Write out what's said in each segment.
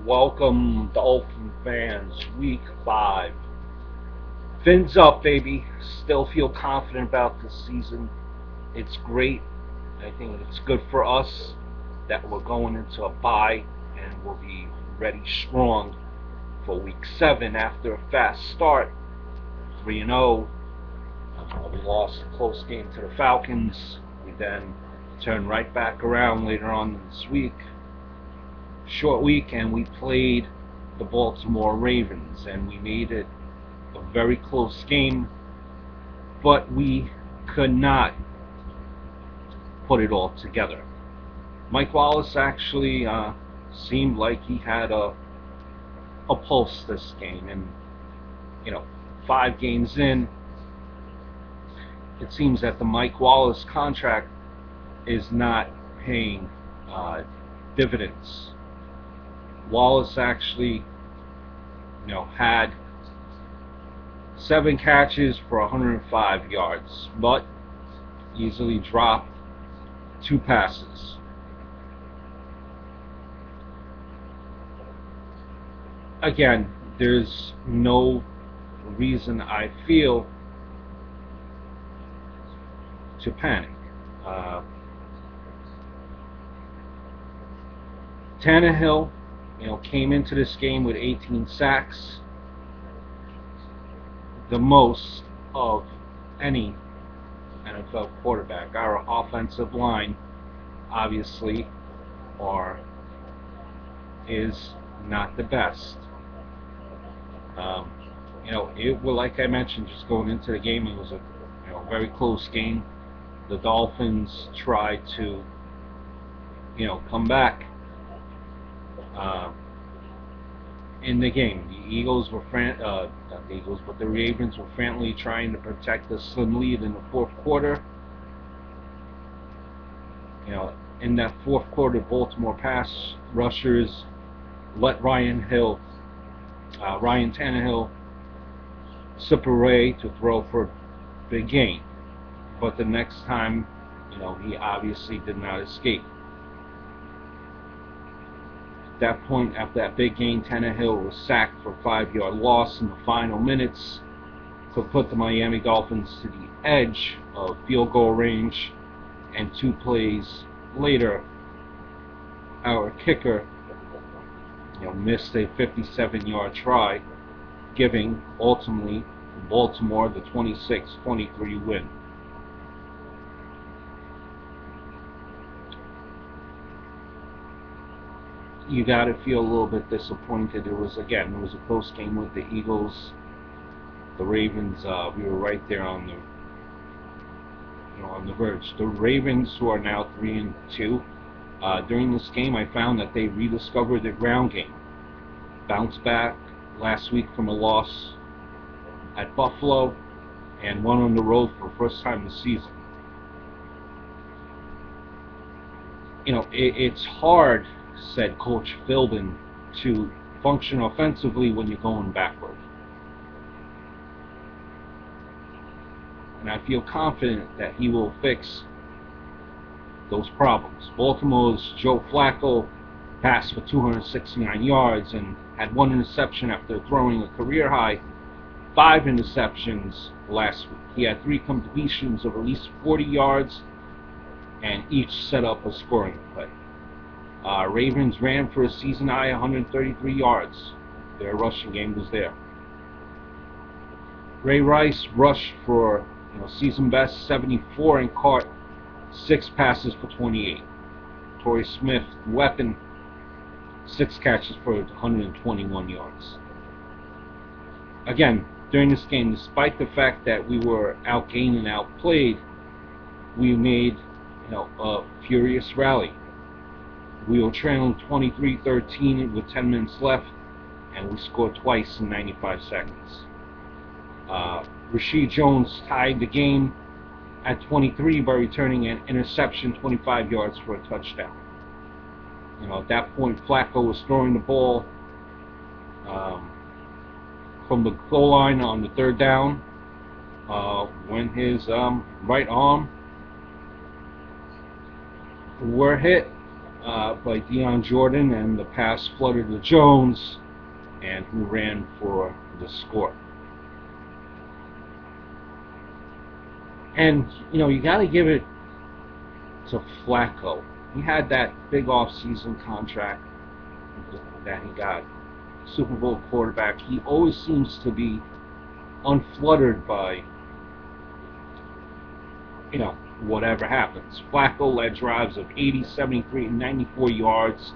Welcome, Dolphin fans. Week 5. Fins up, baby. Still feel confident about this season. It's great. I think it's good for us that we're going into a bye and we'll be ready strong for Week 7 after a fast start. 3-0. We lost a close game to the Falcons. We then turned right back around later on this week. Short week, and we played the Baltimore Ravens, and we made it a very close game, but we could not put it all together. Mike Wallace actually seemed like he had a pulse this game, and 5 games in, it seems that the Mike Wallace contract is not paying dividends. Wallace actually, had 7 catches for 105 yards, but easily dropped 2 passes. Again, there's no reason I feel to panic. Tannehill, came into this game with 18 sacks, the most of any NFL quarterback. Our offensive line, obviously, is not the best. Like I mentioned, just going into the game, it was a very close game. The Dolphins tried to come back in the game. The Eagles were not the Eagles, but the Ravens were frantically trying to protect the slim lead in the fourth quarter. In that fourth quarter, Baltimore pass rushers let Ryan Tannehill slip away to throw for a big gain. But the next time, he obviously did not escape. At that point, after that big gain, Tannehill was sacked for a 5-yard loss in the final minutes to put the Miami Dolphins to the edge of field goal range. And 2 plays later, our kicker missed a 57-yard try, giving ultimately Baltimore the 26-23 win. You got to feel a little bit disappointed. It was a close game with the Eagles. The Ravens, we were right there on the verge. The Ravens, who are now 3-2, during this game, I found that they rediscovered their ground game. Bounced back last week from a loss at Buffalo, and won on the road for the first time this season. It's hard, said Coach Philbin, to function offensively when you're going backward. And I feel confident that he will fix those problems. Baltimore's Joe Flacco passed for 269 yards and had 1 interception after throwing a career-high 5 interceptions last week. He had 3 completions of at least 40 yards, and each set up a scoring play. Ravens ran for a season-high 133 yards. Their rushing game was there. Ray Rice rushed for season-best 74 and caught 6 passes for 28. Torrey Smith, weapon, 6 catches for 121 yards. Again, during this game, despite the fact that we were outgained and outplayed, we made a furious rally. We were trailing 23-13 with 10 minutes left, and we scored twice in 95 seconds. Rashid Jones tied the game at 23 by returning an interception 25 yards for a touchdown. At that point, Flacco was throwing the ball from the goal line on the 3rd down when his right arm were hit by Deion Jordan, and the pass flooded to Jones, and who ran for the score. And you got to give it to Flacco. He had that big off-season contract that he got. Super Bowl quarterback. He always seems to be unfluttered by whatever happens. Flacco led drives of 80, 73, and 94 yards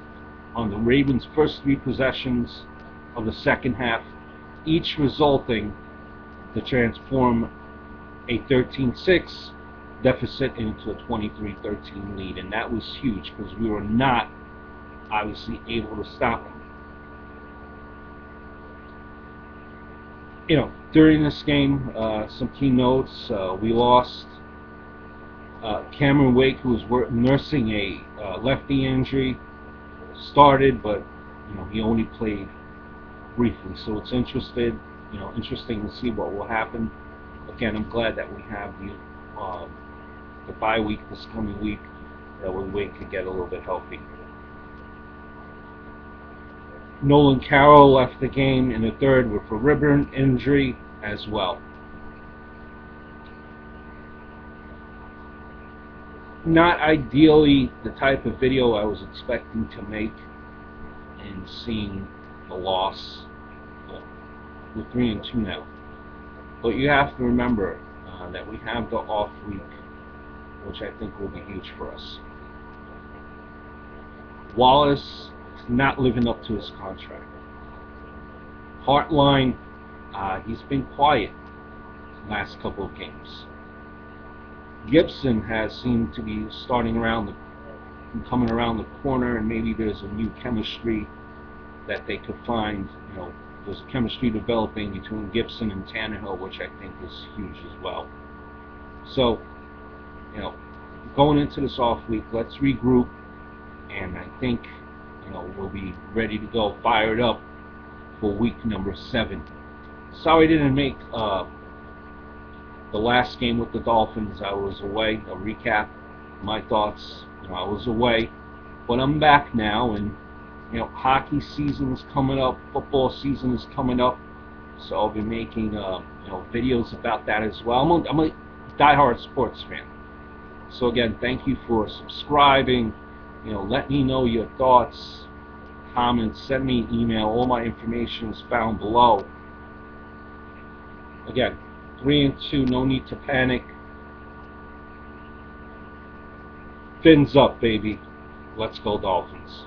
on the Ravens' first 3 possessions of the second half, each resulting to transform a 13-6 deficit into a 23-13 lead, and that was huge because we were not obviously able to stop him. During this game, some key notes: we lost Cameron Wake, who was nursing a left knee injury. Started, but he only played briefly. So it's interesting to see what will happen. Again, I'm glad that we have the bye week this coming week, that Wake could get a little bit healthy. Nolan Carroll left the game in the third with a rib injury as well. Not ideally the type of video I was expecting to make, and seeing the loss. We're 3-2 now. But you have to remember that we have the off week, which I think will be huge for us. Wallace is not living up to his contract. Hartline, he's been quiet the last couple of games. Gibson has seemed to be coming around the corner, and maybe there's a new chemistry that they could find. There's a chemistry developing between Gibson and Tannehill, which I think is huge as well. So, going into this off week, let's regroup, and I think we'll be ready to go, fired up for week number 7. Sorry I didn't make the last game with the Dolphins. I was away. A recap, my thoughts. I was away, but I'm back now, and hockey season is coming up, football season is coming up, so I'll be making videos about that as well. I'm a diehard sports fan. So again, thank you for subscribing. Let me know your thoughts, comments, send me an email. All my information is found below. Again, 3-2, no need to panic. Fins up, baby. Let's go Dolphins.